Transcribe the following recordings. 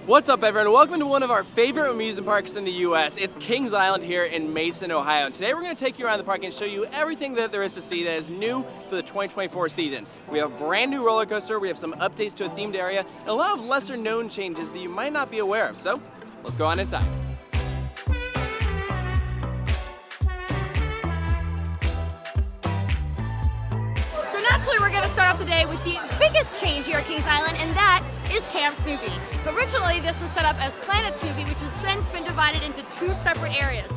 What's up, everyone? Welcome to one of our favorite amusement parks in the U.S. It's Kings Island here in Mason, Ohio. And today we're going to take you around the park and show you everything that there is to see that is new for the 2024 season. We have a brand new roller coaster, we have some updates to a themed area, and a lot of lesser known changes that you might not be aware of. So, let's go on inside. Naturally, we're going to start off the day with the biggest change here at Kings Island, and that is Camp Snoopy. Originally, this was set up as Planet Snoopy, which has since been divided into two separate areas.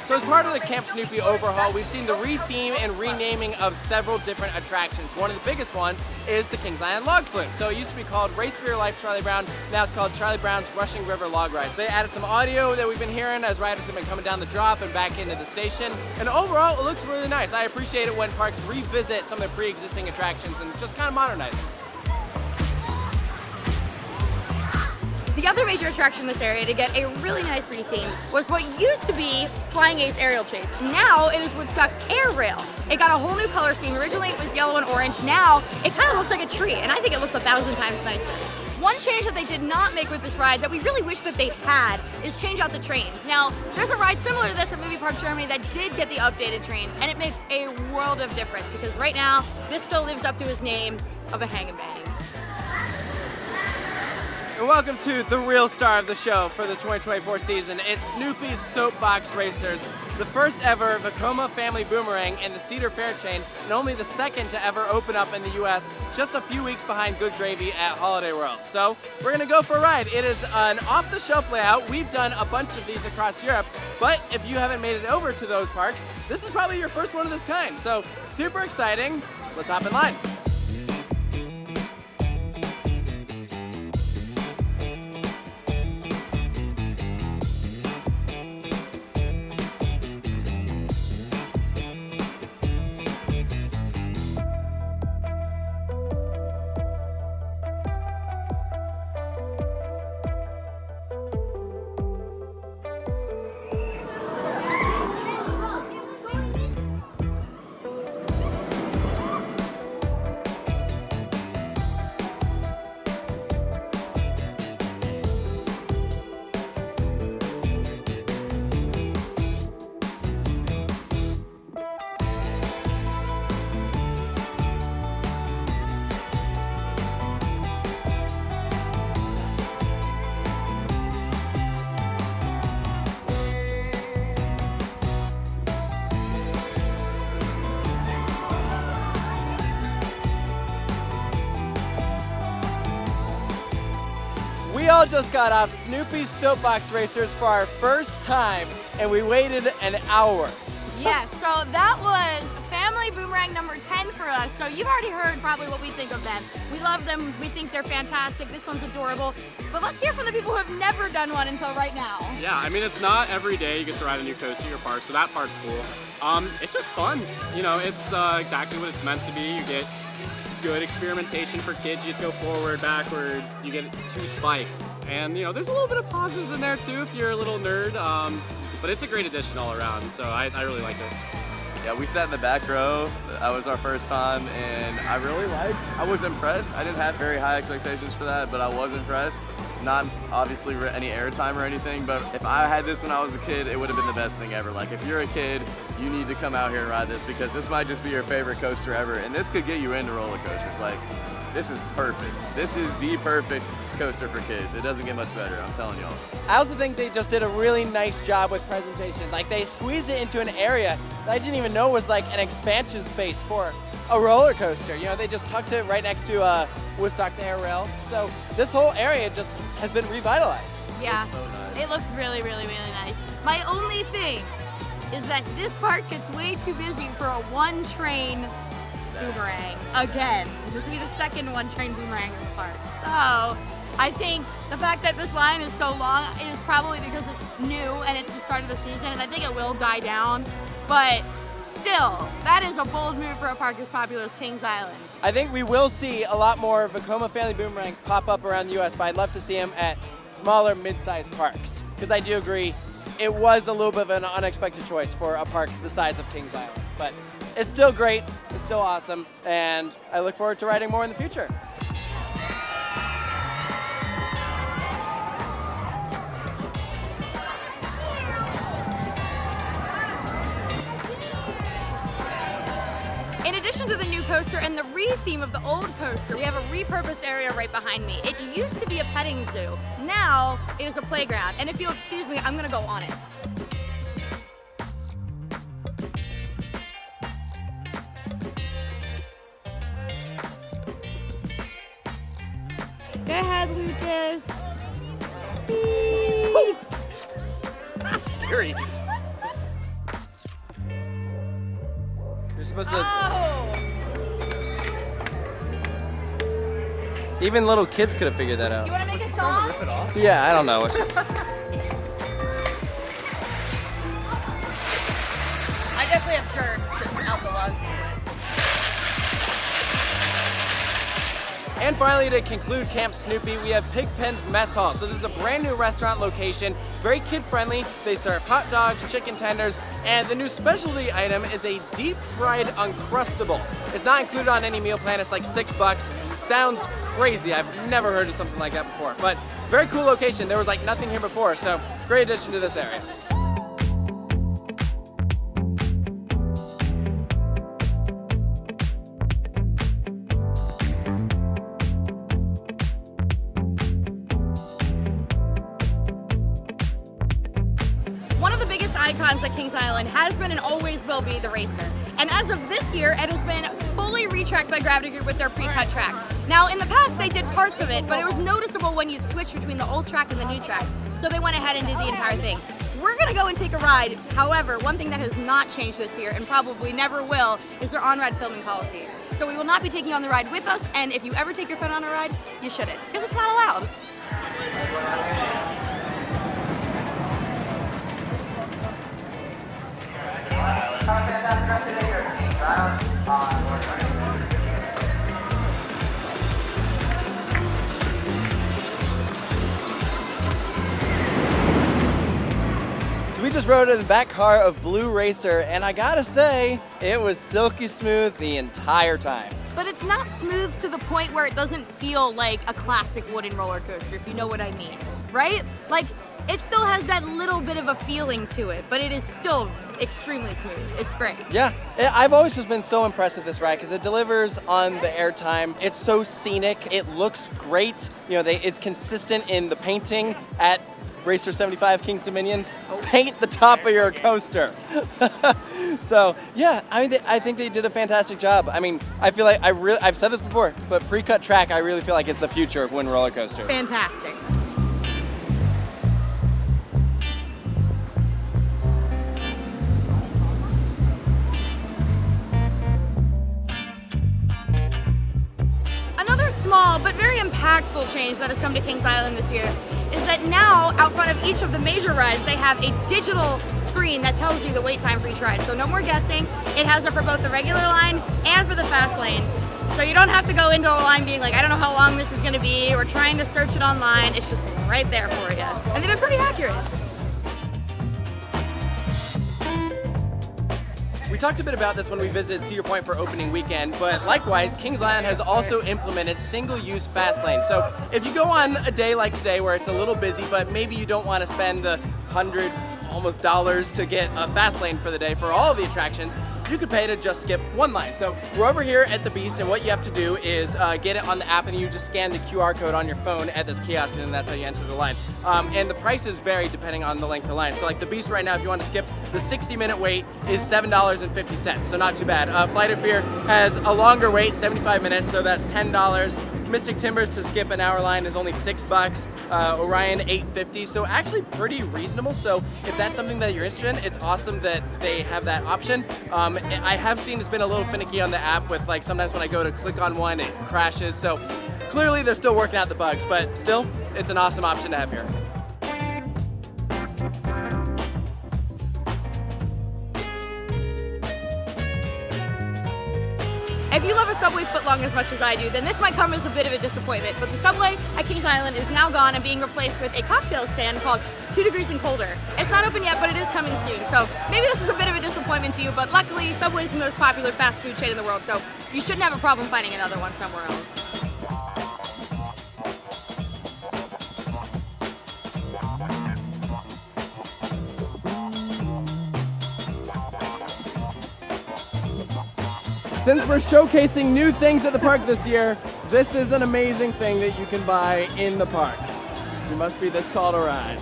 So as part of the Camp Snoopy overhaul, we've seen the retheme and renaming of several different attractions. One of the biggest ones is the Kings Island Log Flume. So it used to be called Race for Your Life Charlie Brown, now it's called Charlie Brown's Rushing River Log Ride. So they added some audio that we've been hearing as riders have been coming down the drop and back into the station. And overall, it looks really nice. I appreciate it when parks revisit some of the pre-existing attractions and just kind of modernize them. The other major attraction in this area to get a really nice retheme was what used to be Flying Ace Aerial Chase. Now it is Woodstock's Air Rail. It got a whole new color scheme. Originally it was yellow and orange. Now it kind of looks like a tree, and I think it looks 1,000 times nicer. One change that they did not make with this ride that we really wish that they had is change out the trains. Now, there's a ride similar to this at Movie Park Germany that did get the updated trains, and it makes a world of difference because right now, this still lives up to his name of a hang and bang. And welcome to the real star of the show for the 2024 season. It's Snoopy's Soapbox Racers, the first ever Vekoma family boomerang in the Cedar Fair chain, and only the second to ever open up in the US, just a few weeks behind Good Gravy at Holiday World. So we're gonna go for a ride. It is an off-the-shelf layout. We've done a bunch of these across Europe, but if you haven't made it over to those parks, this is probably your first one of this kind. So super exciting. Let's hop in line. We all just got off Snoopy's Soapbox Racers for our first time, and we waited an hour. Yes, so that was family boomerang number 10 for us. So you've already heard probably what we think of them. We love them, we think they're fantastic, this one's adorable. But let's hear from the people who have never done one until right now. Yeah, I mean, it's not every day you get to ride a new coaster in your park, so that part's cool. It's just fun. You know, it's exactly what it's meant to be. You get good experimentation for kids. You get to go forward, backward, you get 2 spikes. And, you know, there's a little bit of positives in there, too, if you're a little nerd. But it's a great addition all around, so I really liked it. Yeah, we sat in the back row. That was our first time, and I was impressed. I didn't have very high expectations for that, but I was impressed. Not obviously any airtime or anything, but if I had this when I was a kid, it would have been the best thing ever. Like, if you're a kid, you need to come out here and ride this because this might just be your favorite coaster ever, and this could get you into roller coasters. Like, this is perfect. This is the perfect coaster for kids. It doesn't get much better, I'm telling y'all. I also think they just did a really nice job with presentation. Like, they squeezed it into an area that I didn't even know was like an expansion space for a roller coaster. You know, they just tucked it right next to Woodstock's Air Rail. So this whole area just has been revitalized. Yeah, It's so nice. It looks really, really, really nice. My only thing is that this park gets way too busy for a one-train boomerang again. This will be the second one-train boomerang in the park. So I think the fact that this line is so long is probably because it's new and it's the start of the season, and I think it will die down. But still, that is a bold move for a park as popular as Kings Island. I think we will see a lot more Vekoma family boomerangs pop up around the U.S., but I'd love to see them at smaller, mid-sized parks. Because I do agree, it was a little bit of an unexpected choice for a park the size of Kings Island. But it's still great, it's still awesome, and I look forward to riding more in the future. In addition to the new coaster and the re-theme of the old coaster, we have a repurposed area right behind me. It used to be a petting zoo. Now it is a playground. And if you'll excuse me, I'm gonna go on it. Go ahead, Lucas. That's scary. You're supposed to. Oh! Even little kids could have figured that out. You wanna make a song? Rip it off? Yeah, I don't know. I definitely have turned out the laws. And finally, to conclude Camp Snoopy, we have Pigpen's Mess Hall. So this is a brand new restaurant location, very kid-friendly. They serve hot dogs, chicken tenders, and the new specialty item is a deep-fried Uncrustable. It's not included on any meal plan. It's like $6. Sounds crazy. I've never heard of something like that before, but very cool location. There was like nothing here before, so great addition to this area. One of the biggest icons at Kings Island has been and always will be the racer. And as of this year, it has been fully retracked by Gravity Group with their pre-cut track. Now, in the past, they did parts of it, but it was noticeable when you'd switch between the old track and the new track. So they went ahead and did the entire thing. We're gonna go and take a ride. However, one thing that has not changed this year and probably never will is their on-ride filming policy. So we will not be taking you on the ride with us, and if you ever take your friend on a ride, you shouldn't, because it's not allowed. So we just rode in the back car of Blue Racer, and I gotta say, it was silky smooth the entire time. But it's not smooth to the point where it doesn't feel like a classic wooden roller coaster, if you know what I mean, right? Like, it still has that little bit of a feeling to it, but it is still extremely smooth. It's great. Yeah, I've always just been so impressed with this ride because it delivers on the airtime. It's so scenic. It looks great. You know, it's consistent in the painting at Racer 75 Kings Dominion. Paint the top of your coaster. So yeah, I think they did a fantastic job. I mean, I feel like I've said this before, but pre-cut track I really feel like is the future of wooden roller coasters. Fantastic. Another small but very impactful change that has come to Kings Island this year is that now out front of each of the major rides they have a digital screen that tells you the wait time for each ride. So no more guessing. It has it for both the regular line and for the fast lane. So you don't have to go into a line being like, I don't know how long this is going to be, or trying to search it online. It's just right there for you. And they've been pretty accurate. We talked a bit about this when we visited Cedar Point for opening weekend, but likewise, Kings Island has also implemented single-use fast lane. So if you go on a day like today where it's a little busy, but maybe you don't want to spend the $100 almost dollars to get a fast lane for the day for all of the attractions, you could pay to just skip one line. So we're over here at the Beast, and what you have to do is get it on the app, and you just scan the QR code on your phone at this kiosk, and then that's how you enter the line. And the prices vary depending on the length of the line. So like the Beast right now, if you want to skip, the 60-minute wait is $7.50, so not too bad. Flight of Fear has a longer wait, 75 minutes, so that's $10. Mystic Timbers to skip an hour line is only $6. Orion $8.50, so actually pretty reasonable. So if that's something that you're interested in, it's awesome that they have that option. I have seen it's been a little finicky on the app with like sometimes when I go to click on one, it crashes. So clearly they're still working out the bugs, but still, it's an awesome option to have here. you love a subway footlong as much as I do, then this might come as a bit of a disappointment. But the subway at Kings Island is now gone and being replaced with a cocktail stand called 2 Degrees and Colder. It's not open yet, but it is coming soon. So maybe this is a bit of a disappointment to you, but luckily Subway is the most popular fast food chain in the world, so you shouldn't have a problem finding another one somewhere else. Since we're showcasing new things at the park this year, this is an amazing thing that you can buy in the park. You must be this tall to ride.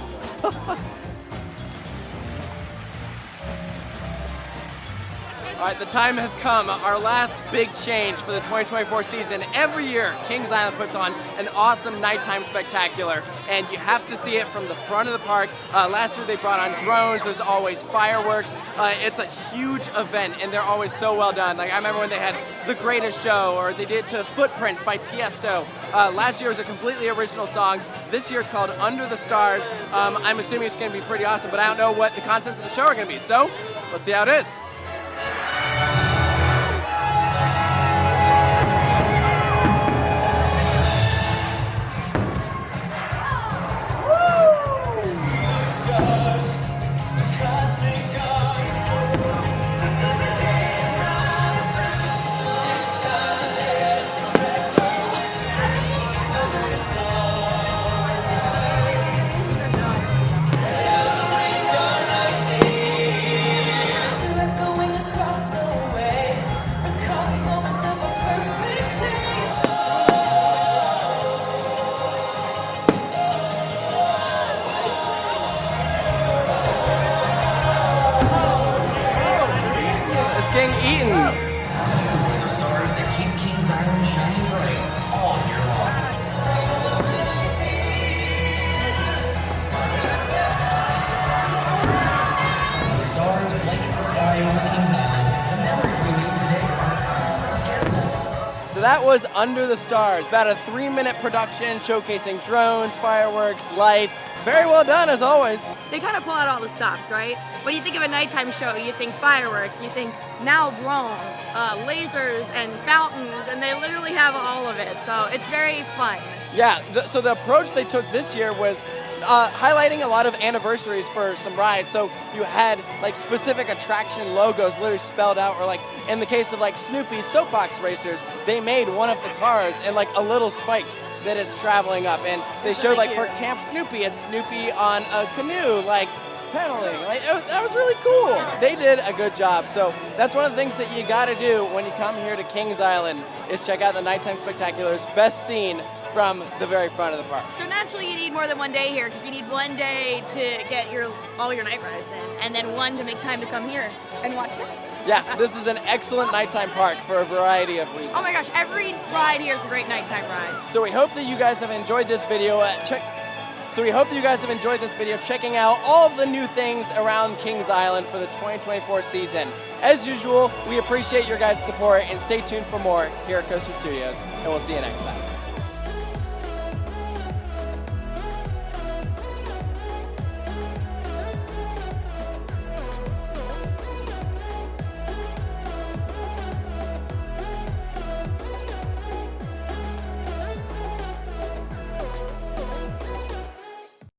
All right, the time has come. Our last big change for the 2024 season. Every year, Kings Island puts on an awesome nighttime spectacular, and you have to see it from the front of the park. Last year, they brought on drones. There's always fireworks. It's a huge event, and they're always so well done. Like, I remember when they had The Greatest Show, or they did to Footprints by Tiesto. Last year was a completely original song. This year it's called Under the Stars. I'm assuming it's going to be pretty awesome, but I don't know what the contents of the show are going to be. So, let's see how it is. Getting eaten. The stars that keep Kings Island shining bright all year long. The stars blanket the sky over Kings Island. The memories we made today are unforgettable. So that was Under the Stars, about a 3-minute production showcasing drones, fireworks, lights. Very well done, as always. They kind of pull out all the stops, right? When you think of a nighttime show, you think fireworks, you think now drones, lasers, and fountains, and they literally have all of it. So it's very fun. Yeah, so the approach they took this year was highlighting a lot of anniversaries for some rides. So you had like specific attraction logos literally spelled out, or like in the case of like Snoopy's Soapbox Racers, they made one of the cars and like a little spike that is traveling up, and they showed like for Camp Snoopy, it's Snoopy on a canoe, like pedaling. Like that was really cool. They did a good job. So that's one of the things that you got to do when you come here to Kings Island is check out the nighttime spectaculars, best seen from the very front of the park. So naturally, you need more than one day here because you need one day to get all your night rides in, and then one to make time to come here and watch this. Yeah, this is an excellent nighttime park for a variety of reasons. Oh my gosh, every ride here is a great nighttime ride. So we hope that you guys have enjoyed this video. Checking out all of the new things around Kings Island for the 2024 season. As usual, we appreciate your guys' support, and stay tuned for more here at Coaster Studios, and we'll see you next time.